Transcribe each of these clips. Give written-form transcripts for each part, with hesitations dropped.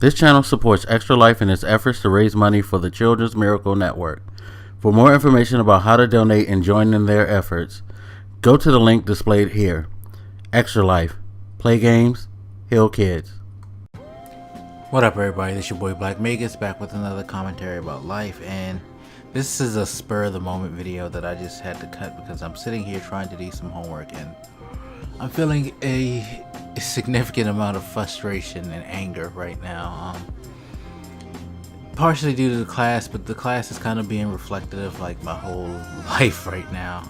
This channel supports Extra Life in its efforts to raise money for the Children's Miracle Network. For more information about how to donate and join in their efforts, go to the link displayed here. Extra Life. Play games, heal kids. What up, everybody? This is your boy Black Magus back with another commentary about life, and this is a spur of the moment video that I just had to cut because I'm sitting here trying to do some homework and I'm feeling a significant amount of frustration and anger right now. Partially due to the class, but the class is kind of being reflective of like my whole life right now.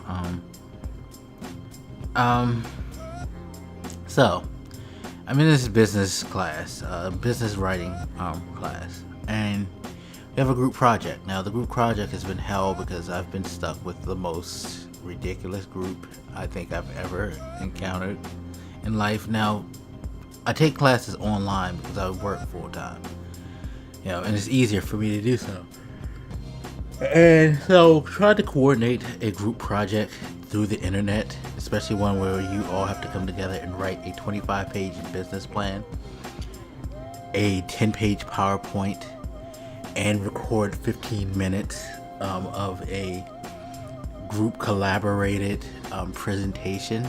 So I'm in this business class, business writing class, and we have a group project. Now the group project has been hell because I've been stuck with the most ridiculous group I think I've ever encountered in life. Now I take classes online because I work full time, you know, and it's easier for me to do so. And so trying to coordinate a group project through the internet, especially one where you all have to come together and write a 25-page business plan, a 10-page PowerPoint, and record 15 minutes of a group collaborated presentation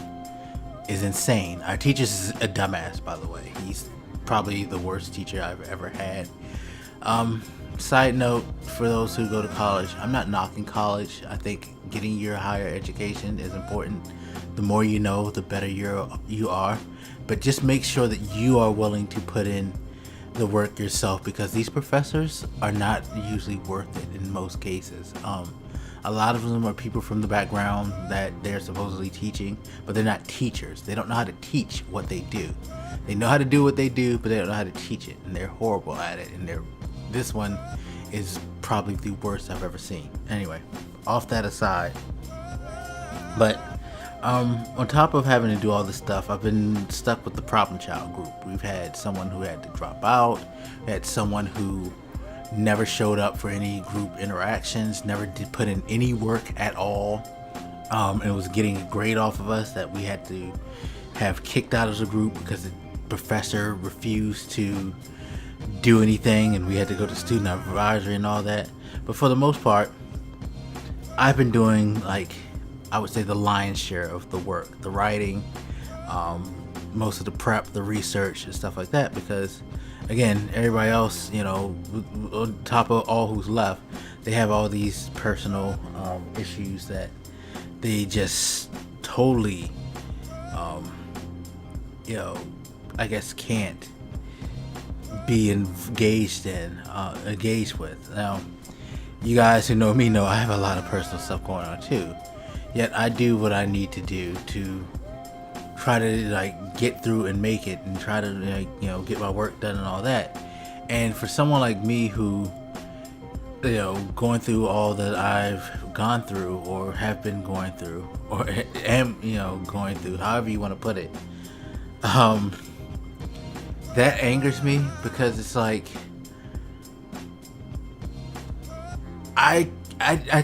is insane. Our teacher is a dumbass, by the way. He's probably the worst teacher I've ever had. Side note, for those who go to college, I'm not knocking college. I think getting your higher education is important. The more you know, the better you are. But just make sure that you are willing to put in the work yourself, because these professors are not usually worth it in most cases. A lot of them are people from the background that they're supposedly teaching, but they're not teachers. They don't know how to teach what they do. They know how to do what they do, but they don't know how to teach it, and they're horrible at it. And this one is probably the worst I've ever seen. Anyway, off that aside, but on top of having to do all this stuff, I've been stuck with the problem child group. We've had someone who had to drop out, we had someone who never showed up for any group interactions, never did put in any work at all, and it was getting a grade off of us that we had to have kicked out of the group because the professor refused to do anything, and we had to go to student advisory and all that. But for the most part, I've been doing, like, I would say the lion's share of the work, the writing, most of the prep, the research and stuff like that, because again, everybody else, you know, on top of all who's left, they have all these personal issues that they just totally you know, I guess can't be engaged with. Now, you guys who know me know I have a lot of personal stuff going on too, yet I do what I need to do to try to like get through and make it, and try to, like, you know, get my work done and all that. And for someone like me who, you know, going through all that I've gone through or have been going through or am, you know, going through, however you want to put it, that angers me, because it's like I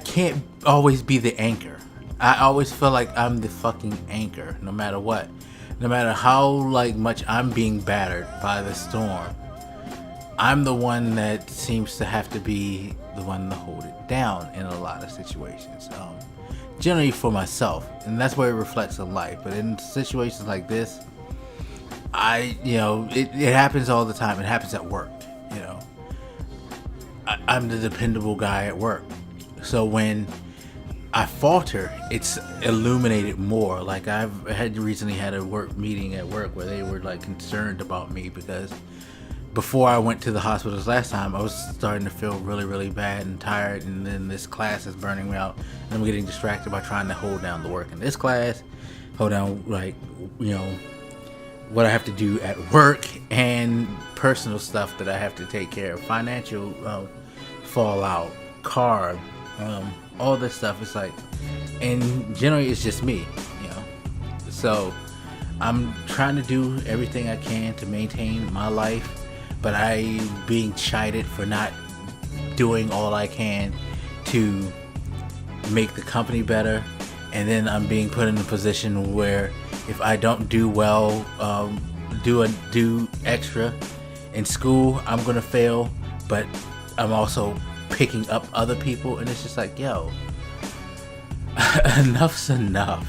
can't always be the anchor. I always feel like I'm the fucking anchor, no matter what. No matter how like much I'm being battered by the storm, I'm the one that seems to have to be the one to hold it down in a lot of situations. Generally for myself, and that's where it reflects in life. But in situations like this, you know, it happens all the time. It happens at work, you know. I'm the dependable guy at work. So when I falter, it's illuminated more. Like I've recently had a work meeting at work where they were like concerned about me, because before I went to the hospitals last time, I was starting to feel really, really bad and tired, and then this class is burning me out, and I'm getting distracted by trying to hold down the work in this class, hold down, like, you know, what I have to do at work, and personal stuff that I have to take care of, financial fallout, car, all this stuff. It's like, and generally it's just me, you know. So I'm trying to do everything I can to maintain my life, but I'm being chided for not doing all I can to make the company better. And then I'm being put in a position where if I don't do well, do extra, in school I'm gonna fail, but I'm also picking up other people, and it's just like, yo, enough's enough.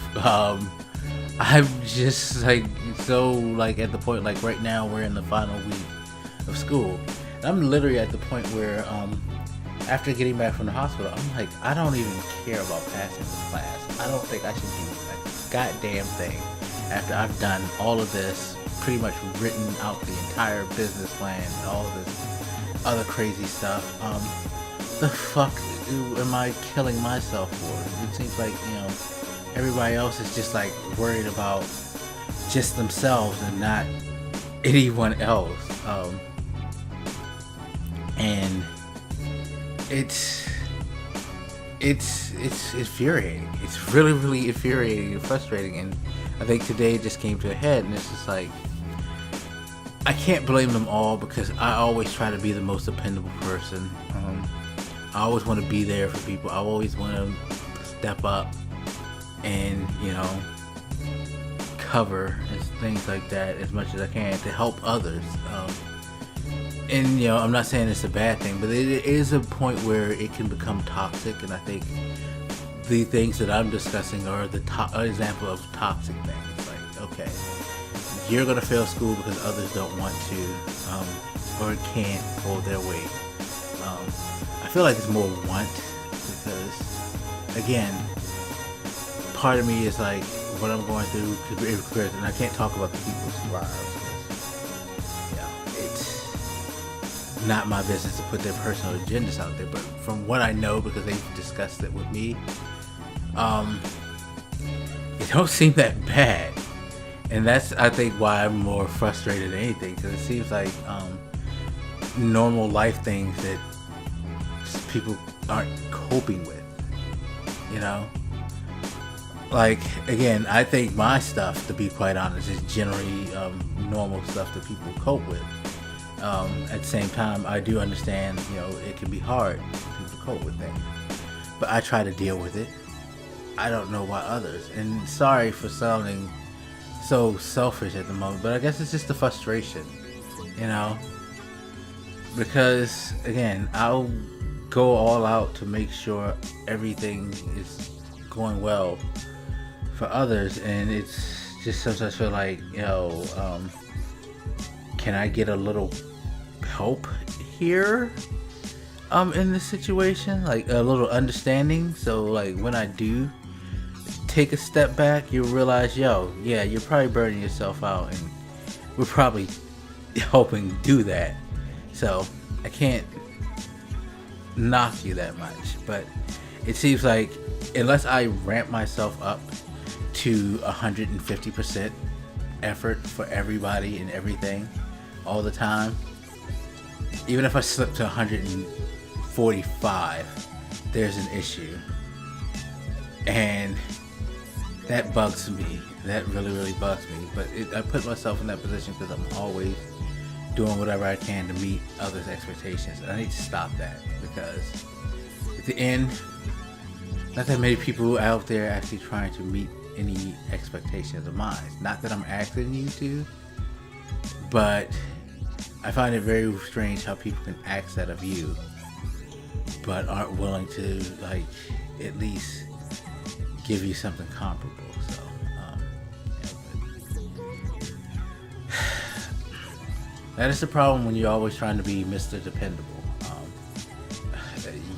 I'm just like so like at the point, like right now we're in the final week of school, and I'm literally at the point where after getting back from the hospital, I'm like, I don't even care about passing this class. I don't think I should do a goddamn thing after I've done all of this, pretty much written out the entire business plan and all of this other crazy stuff. The fuck am I killing myself for? It seems like, you know, everybody else is just like worried about just themselves and not anyone else. And it's infuriating. It's really, really infuriating and frustrating. And I think today it just came to a head, and it's just like, I can't blame them all, because I always try to be the most dependable person. I always want to be there for people. I always want to step up and, you know, cover and things like that as much as I can to help others. And, you know, I'm not saying it's a bad thing, but it is a point where it can become toxic, and I think the things that I'm discussing are the example of toxic things. Like, okay, you're going to fail school because others don't want to or can't hold their weight. I feel like it's more want, because, again, part of me is like, what I'm going through, and I can't talk about the people's lives. It's not my business to put their personal agendas out there, but from what I know, because they've discussed it with me, it don't seem that bad. And that's, I think, why I'm more frustrated than anything, because it seems like normal life things that people aren't coping with, you know? Like, again, I think my stuff, to be quite honest, is generally normal stuff that people cope with. At the same time, I do understand, you know, it can be hard for people to cope with things, but I try to deal with it. I don't know why others, and sorry for sounding so selfish at the moment, but I guess it's just the frustration, you know, because, again, I'll go all out to make sure everything is going well for others, and it's just sometimes I feel like, you know, can I get a little help here in this situation, like a little understanding, so like when I do take a step back, you realize, yo, yeah, you're probably burning yourself out, and we're probably helping do that, so I can't knock you that much. But it seems like unless I ramp myself up to 150% effort for everybody and everything all the time, even if I slip to 145, there's an issue, and that bugs me. That really, really bugs me. But I put myself in that position because I'm always doing whatever I can to meet others' expectations, and I need to stop that, because at the end, not that many people out there actually trying to meet any expectations of mine. Not that I'm asking you to, but I find it very strange how people can ask that of you, but aren't willing to, like, at least give you something comparable. So, that is the problem when you're always trying to be Mr. Dependable.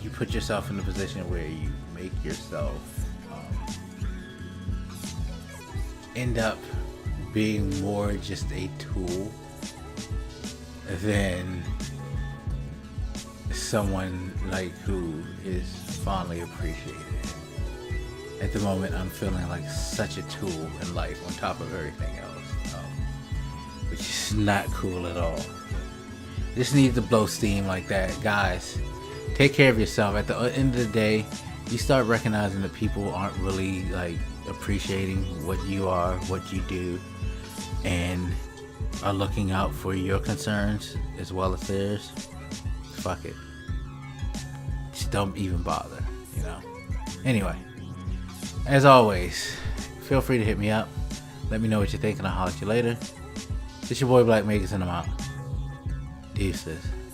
You put yourself in a position where you make yourself end up being more just a tool than someone like who is fondly appreciated. At the moment, I'm feeling like such a tool in life on top of everything else, which is not cool at all. Just need to blow steam like that. Guys, take care of yourself. At the end of the day, you start recognizing that people aren't really like appreciating what you are, what you do, and are looking out for your concerns as well as theirs. Fuck it. Just don't even bother, you know? Anyway, as always, feel free to hit me up. Let me know what you think, and I'll holler at you later. It's your boy Black Megas, and I'm out. Deuces.